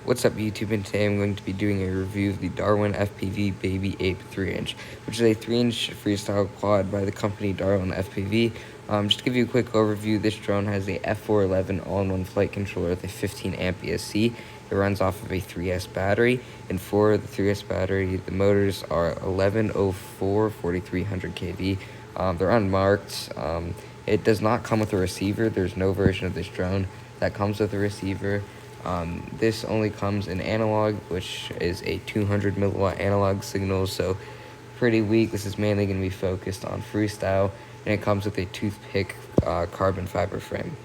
What's up YouTube, and today I'm going to be doing a review of the Darwin FPV Baby Ape 3-inch, which is a 3-inch freestyle quad by the company Darwin FPV. Just to give you a quick overview, this drone has a F411 all-in-one flight controller with a 15 amp ESC. It runs off of a 3S battery, and for the 3S battery, the motors are 1104 4300 kV. They're unmarked. It does not come with a receiver. There's no version of this drone that comes with a receiver. This only comes in analog, which is a 200 milliwatt analog signal, so pretty weak. This is mainly going to be focused on freestyle, and it comes with a toothpick carbon fiber frame.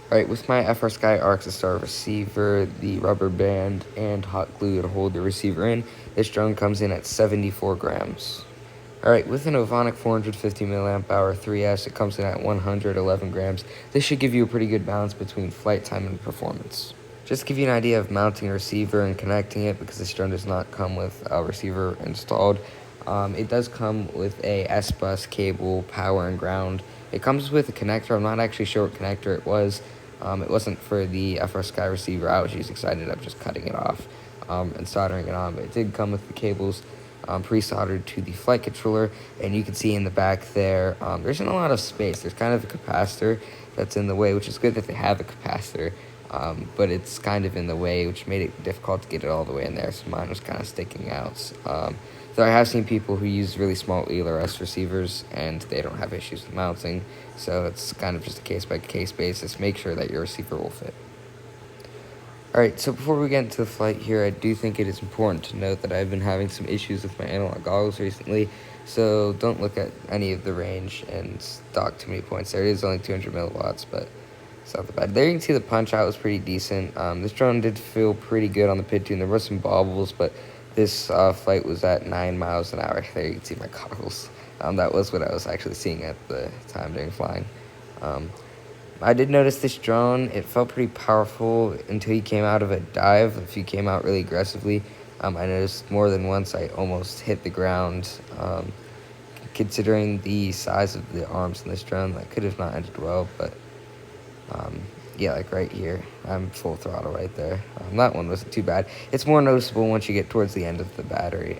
Alright, with my FR Sky Arc Star receiver, the rubber band, and hot glue to hold the receiver in, this drone comes in at 74 grams. Alright, with an Ovonic 450 mAh 3S, it comes in at 111 grams. This should give you a pretty good balance between flight time and performance. Just to give you an idea of mounting a receiver and connecting it, because this drone does not come with a receiver installed, it does come with a S-bus cable, power, and ground. It comes with a connector. I'm not actually sure what connector it was. It wasn't for the FR Sky receiver. I was just excited of just cutting it off and soldering it on, but it did come with the cables pre-soldered to the flight controller, and you can see in the back there, there isn't a lot of space. There's kind of a capacitor that's in the way, which is good that they have a capacitor, but it's kind of in the way, which made it difficult to get it all the way in there, so mine was kind of sticking out. So I have seen people who use really small ELRS receivers, and they don't have issues with mounting, so it's kind of just a case-by-case basis. Make sure that your receiver will fit. Alright, so before we get into the flight here, I do think it is important to note that I've been having some issues with my analog goggles recently, so don't look at any of the range and dock too many points there. It is only 200 milliwatts, but it's not that bad. There you can see the punch-out was pretty decent. This drone did feel pretty good on the pid tune. There were some bobbles, but this flight was at 9 miles an hour. There you can see my goggles. That was what I was actually seeing at the time during flying. I did notice this drone, it felt pretty powerful until you came out of a dive. If you came out really aggressively, I noticed more than once I almost hit the ground. Considering the size of the arms in this drone, that could have not ended well, but yeah, like right here, I'm full throttle right there. That one wasn't too bad. It's more noticeable once you get towards the end of the battery,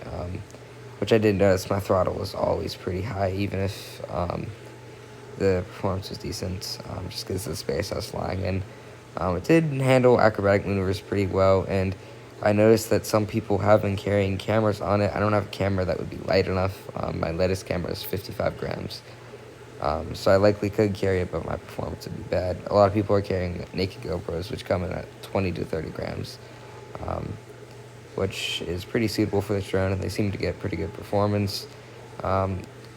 which I did notice my throttle was always pretty high, even if the performance was decent, just because of the space I was flying in. It did handle acrobatic maneuvers pretty well, and I noticed that some people have been carrying cameras on it. I don't have a camera that would be light enough. My lightest camera is 55 grams. So I likely could carry it, but my performance would be bad. A lot of people are carrying naked GoPros, which come in at 20 to 30 grams, which is pretty suitable for this drone, and they seem to get pretty good performance.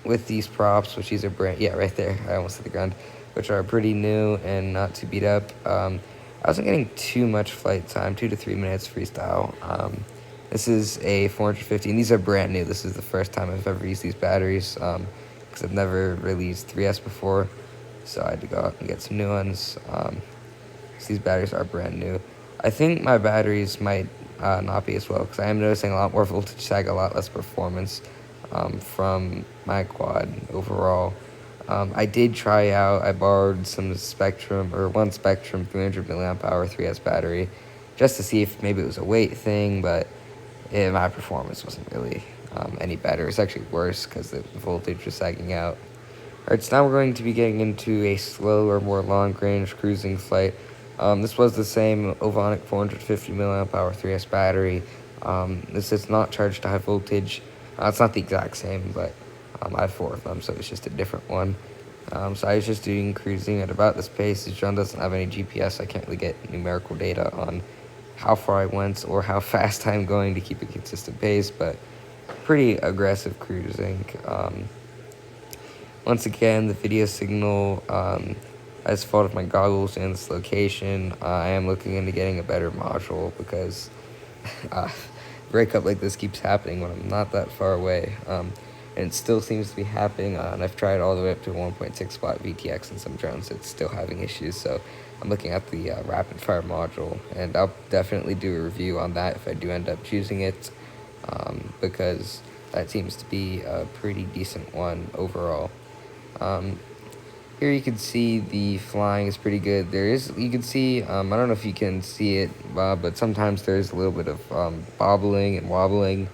With these props, which these are right there, I almost hit the ground, which are pretty new and not too beat up. I wasn't getting too much flight time, 2 to 3 minutes freestyle. This is a 450, and these are brand new. This is the first time I've ever used these batteries, because I've never really used 3S before, so I had to go out and get some new ones. So these batteries are brand new. I think my batteries might not be as well, because I am noticing a lot more voltage sag, a lot less performance from my quad overall. I did try out, I borrowed one Spectrum 300 milliamp hour 3S battery just to see if maybe it was a weight thing, but my performance wasn't really any better. It's actually worse because the voltage was sagging out. Alright, so now we're going to be getting into a slower, more long-range cruising flight. This was the same Ovonic 450 milliamp hour 3S battery. This is not charged to high voltage. It's not the exact same, but I have 4 of them, so it's just a different one. So I was just doing cruising at about this pace. This drone doesn't have any GPS. I can't really get numerical data on how far I went or how fast I'm going to keep a consistent pace, but pretty aggressive cruising. Once again, the video signal as fault of my goggles and this location. I am looking into getting a better module, because breakup like this keeps happening when I'm not that far away, and it still seems to be happening, and I've tried all the way up to 1.6 watt VTX in some drones. It's still having issues, so I'm looking at the rapid fire module, and I'll definitely do a review on that if I do end up choosing it, because that seems to be a pretty decent one overall. Here you can see the flying is pretty good. You can see, I don't know if you can see it, but sometimes there's a little bit of bobbling and wobbling.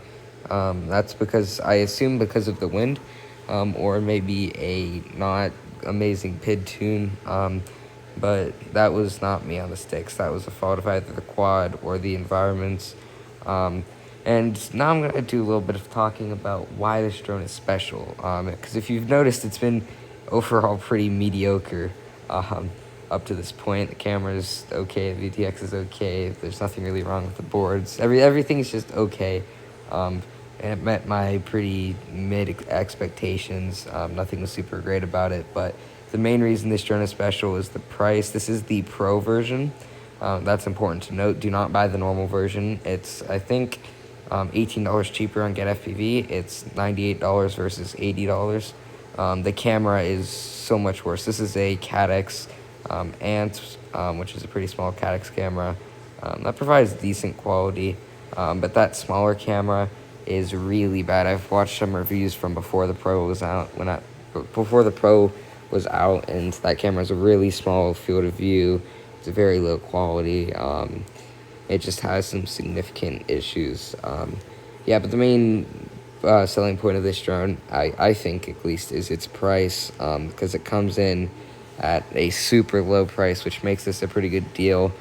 That's because, I assume because of the wind, or maybe a not amazing PID tune. But that was not me on the sticks. That was a fault of either the quad or the environments. Um, and now I'm going to do a little bit of talking about why this drone is special. Because if you've noticed, it's been overall pretty mediocre up to this point. The camera's okay, the VTX is okay, there's nothing really wrong with the boards. Everything's just okay. And it met my pretty mid expectations. Nothing was super great about it, but the main reason this drone is special is the price. This is the Pro version. That's important to note. Do not buy the normal version. It's, I think, $18 cheaper on Get FPV. It's $98 versus $80. The camera is so much worse. This is a Cadex Ant, which is a pretty small Cadex camera. That provides decent quality, but that smaller camera is really bad. I've watched some reviews from before the Pro was out, before the Pro was out, and that camera is a really small field of view. It's a very low quality. It just has some significant issues. Yeah, but the main selling point of this drone, I think at least, is its price, because it comes in at a super low price, which makes this a pretty good deal.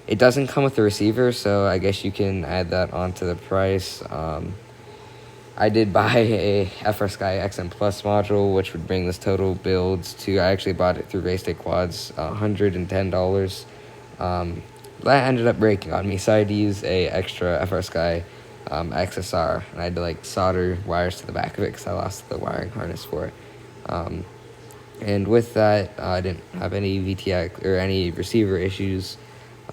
It doesn't come with a receiver, so I guess you can add that onto the price. I did buy a FrSky XM Plus module, which would bring this total builds to, I actually bought it through Race Quads, $110. That ended up breaking on me, so I had to use a extra FrSky XSR, and I had to like solder wires to the back of it because I lost the wiring harness for it. And with that, I didn't have any VTX or any receiver issues.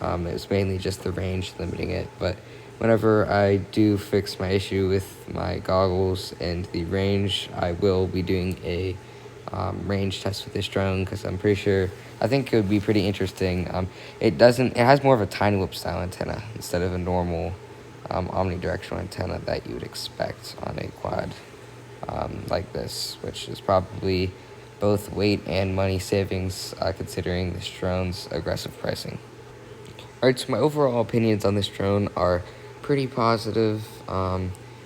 It was mainly just the range limiting it, but whenever I do fix my issue with my goggles and the range, I will be doing a range test with this drone, because I'm pretty sure, I think it would be pretty interesting. It has more of a tiny whip style antenna instead of a normal omnidirectional antenna that you would expect on a quad like this, which is probably both weight and money savings, considering this drone's aggressive pricing. Alright, so my overall opinions on this drone are pretty positive.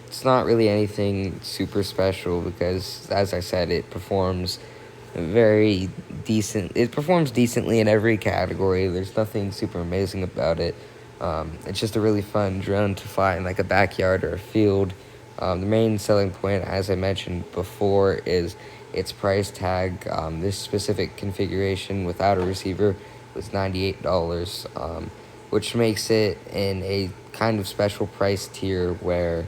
It's not really anything super special because, as I said, it performs very decent. It performs decently in every category. There's nothing super amazing about it. It's just a really fun drone to fly in like a backyard or a field. The main selling point, as I mentioned before, is its price tag. This specific configuration without a receiver was $98, which makes it in a kind of special price tier where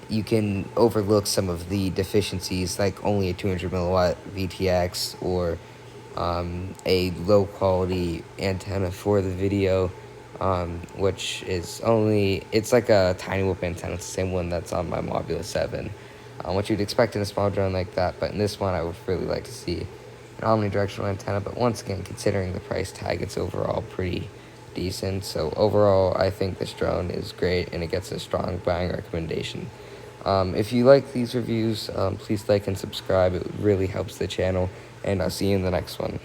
you can overlook some of the deficiencies, like only a 200 milliwatt VTX or a low quality antenna for the video, which is it's like a tiny whip antenna. It's the same one that's on my Mobula 7, what you'd expect in a small drone like that, but in this one I would really like to see an omnidirectional antenna. But once again, considering the price tag, it's overall pretty decent. So overall, I think this drone is great, and it gets a strong buying recommendation. If you like these reviews, please like and subscribe. It really helps the channel, and I'll see you in the next one.